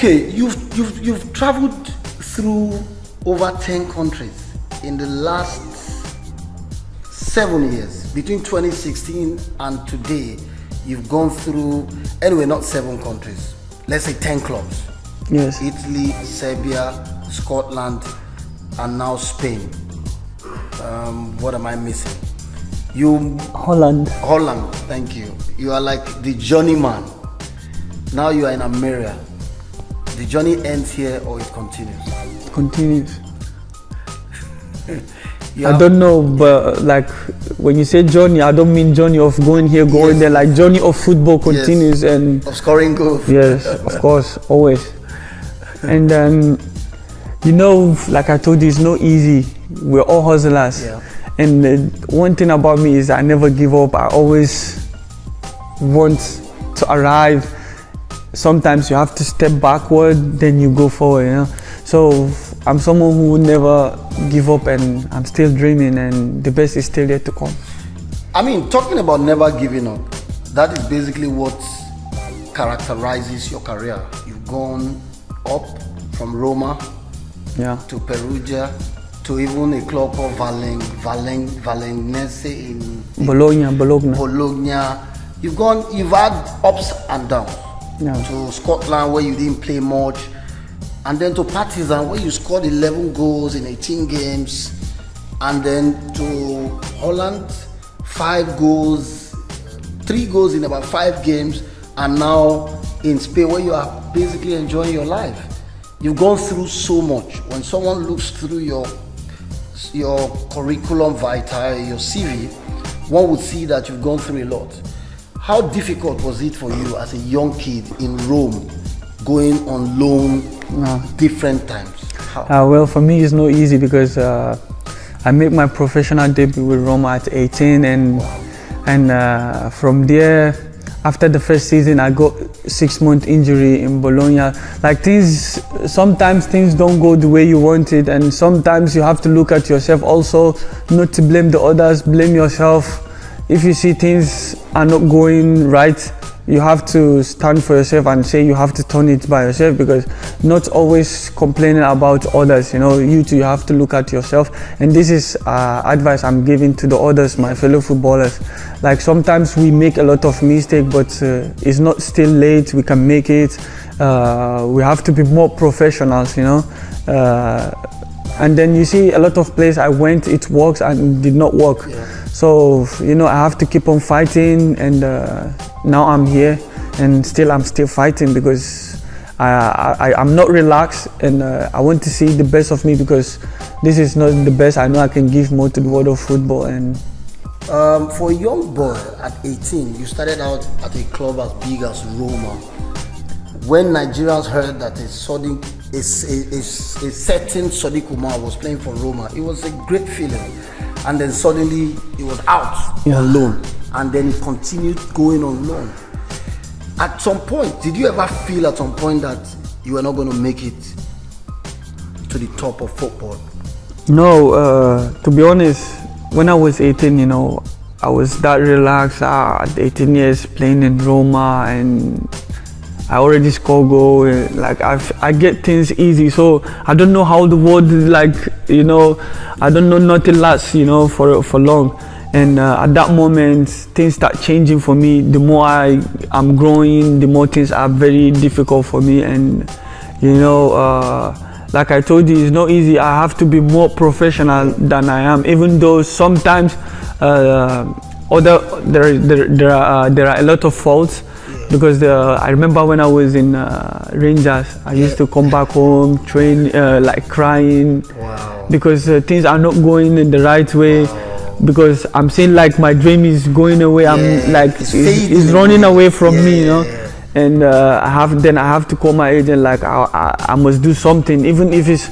Okay, you've traveled through over 10 countries in the last 7 years. Between 2016 and today, you've gone through, anyway, not 7 countries, let's say 10 clubs. Yes. Italy, Serbia, Scotland, and now Spain. What am I missing? Holland. Holland, thank you. You are like the journeyman. Now you are in America. The journey ends here or it continues? It continues. I don't know, but like when you say journey, I don't mean journey of going here, going there. Like journey of football continues, yes. And of scoring goals. Yes, of course, always. And then, you know, like I told you, it's not easy. We're all hustlers. Yeah. And one thing about me is I never give up. I always want to arrive. Sometimes you have to step backward, then you go forward, you know. So I'm someone who would never give up, and I'm still dreaming, and the best is still yet to come. I mean, talking about never giving up, that is basically what characterizes your career. You've gone up from Roma to Perugia to even a club called Valenese in Bologna. You've had ups and downs. To Scotland where you didn't play much, and then to Partizan where you scored 11 goals in 18 games, and then to Holland 5 goals, 3 goals in about 5 games, and now in Spain where you are basically enjoying your life. You've gone through so much. When someone looks through your curriculum vitae, your CV, one would see that you've gone through a lot. How difficult was it for you as a young kid in Rome, going on loan different times? Well, for me, it's not easy because I made my professional debut with Roma at 18, and from there, after the first season, I got 6-month injury in Bologna. Like sometimes things don't go the way you want it, and sometimes you have to look at yourself also, not to blame the others, blame yourself. If you see things are not going right, you have to stand for yourself and say you have to turn it by yourself, because not always complaining about others, you know, you too, you have to look at yourself. And this is advice I'm giving to the others, my fellow footballers. Like sometimes we make a lot of mistakes, but it's not still late, we can make it. We have to be more professionals, you know. And then you see a lot of places I went, it works and did not work. So, you know, I have to keep on fighting, and now I'm here, and I'm still fighting, because I'm not relaxed, and I want to see the best of me, because this is not the best. I know I can give more to the world of football. And for a young boy at 18, you started out at a club as big as Roma. When Nigerians heard that a certain SADIQ UMAR was playing for Roma, it was a great feeling. And then suddenly it was out on loan, and then it continued going on loan. At some point, did you ever feel at some point that you were not going to make it to the top of football? No, to be honest, when I was 18, you know, I was that relaxed at 18 years playing in Roma, and I already score goal. Like I get things easy, so I don't know how the world, like, you know, I don't know, nothing lasts, you know, for long. And at that moment, things start changing for me. The more I'm growing, the more things are very difficult for me. And you know, like I told you, it's not easy. I have to be more professional than I am, even though sometimes there are a lot of faults. Because I remember when I was in Rangers, I used to come back home, train, like crying, because things are not going in the right way. Because I'm saying like my dream is going away. I'm like it's running away from me, you know. And I have to call my agent, like I must do something, even if it's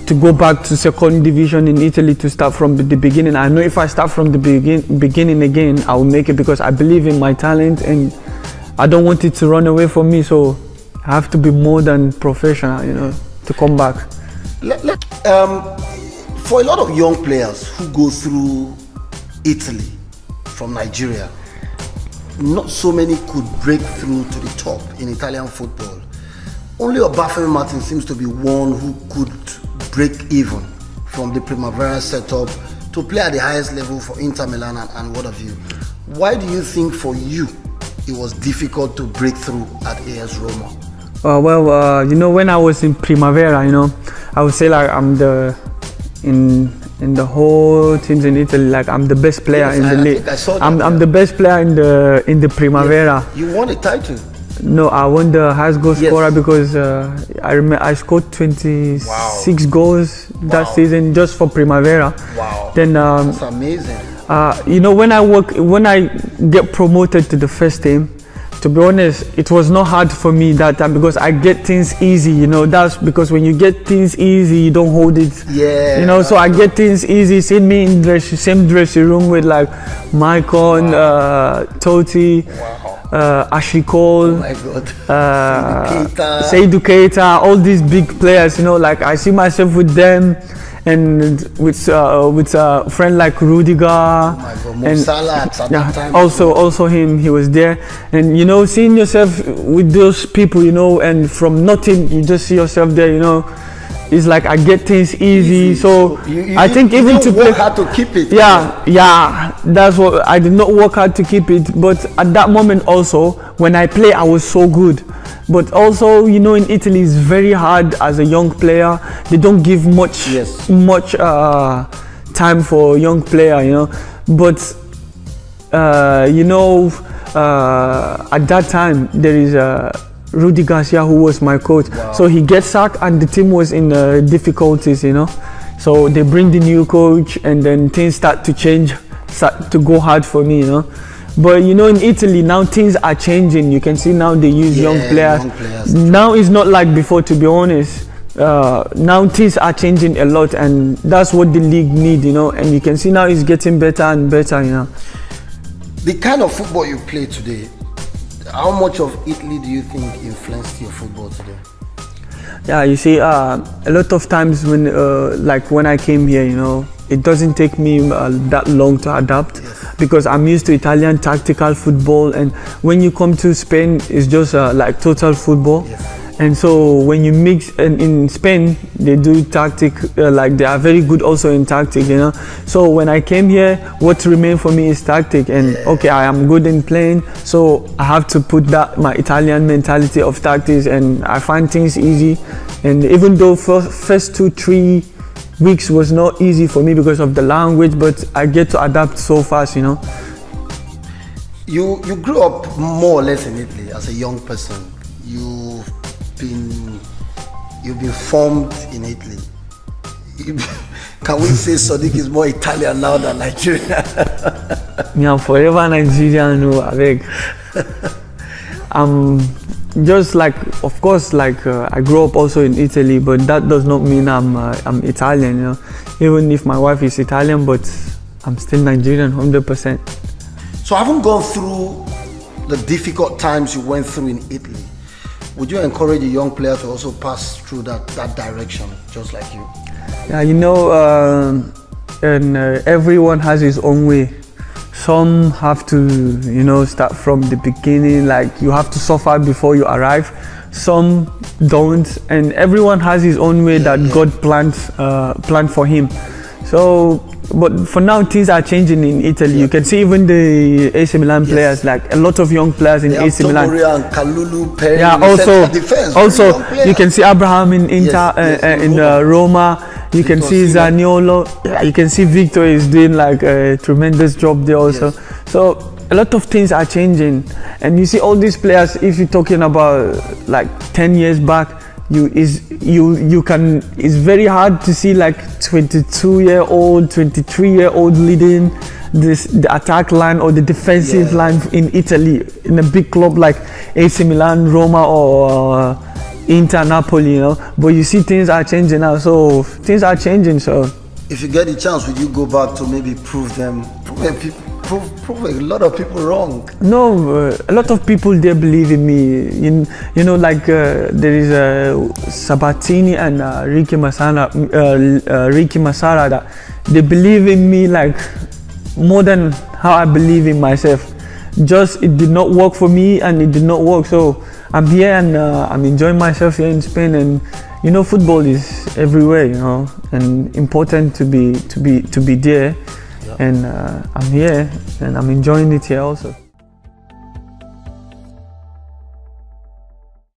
to go back to second division in Italy, to start from the beginning. I know if I start from the beginning again, I will make it, because I believe in my talent, and I don't want it to run away from me. So I have to be more than professional, you know, to come back. For a lot of young players who go through Italy from Nigeria, not so many could break through to the top in Italian football. only Obafemi Martin seems to be one who could break even from the Primavera setup to play at the highest level for Inter Milan and what have you. Why do you think for you it was difficult to break through at AS Roma? You know, when I was in Primavera, you know, I would say like I'm in the whole teams in Italy, like I'm the best player in the league. I'm the best player in the Primavera. Yes. You won a title. No, I won the highest goal scorer because I remember I scored 26 goals that season just for Primavera. Wow. Then that's amazing. You know, when I get promoted to the first team, to be honest, it was not hard for me that time because I get things easy, you know. That's because when you get things easy, you don't hold it. Yeah. You know, so I get things easy. See me in the same dressing room with like Maicon, Totti, Ashley Cole, oh my God. Seydou Keita, all these big players, you know, like I see myself with them. And with a friend like Rudiger, and Salah at that time also him, he was there. And you know, seeing yourself with those people, you know, and from nothing you just see yourself there, you know, it's like I get things easy. So I think even to play hard to keep it. Yeah, that's what I did not work hard to keep it. But at that moment also, when I play, I was so good. But also, you know, in Italy it's very hard as a young player. They don't give much time for young player, you know. But you know, at that time there is Rudy Garcia who was my coach. Wow. So he gets sacked and the team was in difficulties, you know. So they bring the new coach and then things start to change, start to go hard for me, you know. But you know, in Italy now things are changing. You can see now they use young players. Now it's not like before, to be honest. Now things are changing a lot, and that's what the league need, you know. And you can see now it's getting better and better, you know. The kind of football you play today, how much of Italy do you think influenced your football today? Yeah, you see, a lot of times when like when I came here, you know, it doesn't take me that long to adapt because I'm used to Italian tactical football, and when you come to Spain, it's just like total football. And so when you mix, and in Spain they do tactic, like they are very good also in tactic, you know. So when I came here, what remained for me is tactic, and okay, I am good in playing, so I have to put that my Italian mentality of tactics, and I find things easy. And even though first 2-3 weeks was not easy for me because of the language, but I get to adapt so fast, you know. You grew up more or less in Italy as a young person. You've been formed in Italy. Can we say SADIQ is more Italian now than Nigerian? Me, I'm forever Nigerian, no, I beg. I'm just like, of course, like I grew up also in Italy, but that does not mean I'm Italian, you know. Even if my wife is Italian, but I'm still Nigerian, 100%. So having gone through the difficult times you went through in Italy, would you encourage a young player to also pass through that direction, just like you? Yeah, you know, and everyone has his own way. Some have to, you know, start from the beginning, like you have to suffer before you arrive. Some don't, and everyone has his own way that God planned for him. So, but for now things are changing in Italy. You can see even the AC Milan players, like a lot of young players in AC Milan. And Kalulu, Perry, also you can see Abraham in Inter, in Roma. You can see Zaniolo. Yeah, you can see Victor is doing like a tremendous job there also. So a lot of things are changing, and you see all these players. If you're talking about like 10 years back, it's very hard to see like 22-year-old, 23-year-old leading the attack line or the defensive line in Italy in a big club like AC Milan, Roma, or Inter, Napoli, you know. But you see things are changing now, so things are changing. So if you get the chance, would you go back to maybe prove a lot of people wrong? No, a lot of people they believe in me. You know, like there is Sabatini and Ricky Masara that they believe in me like more than how I believe in myself. Just it did not work for me, and it did not work. So I'm here and I'm enjoying myself here in Spain, and you know, football is everywhere, you know, and important to be there. Yeah. And I'm here and I'm enjoying it here also.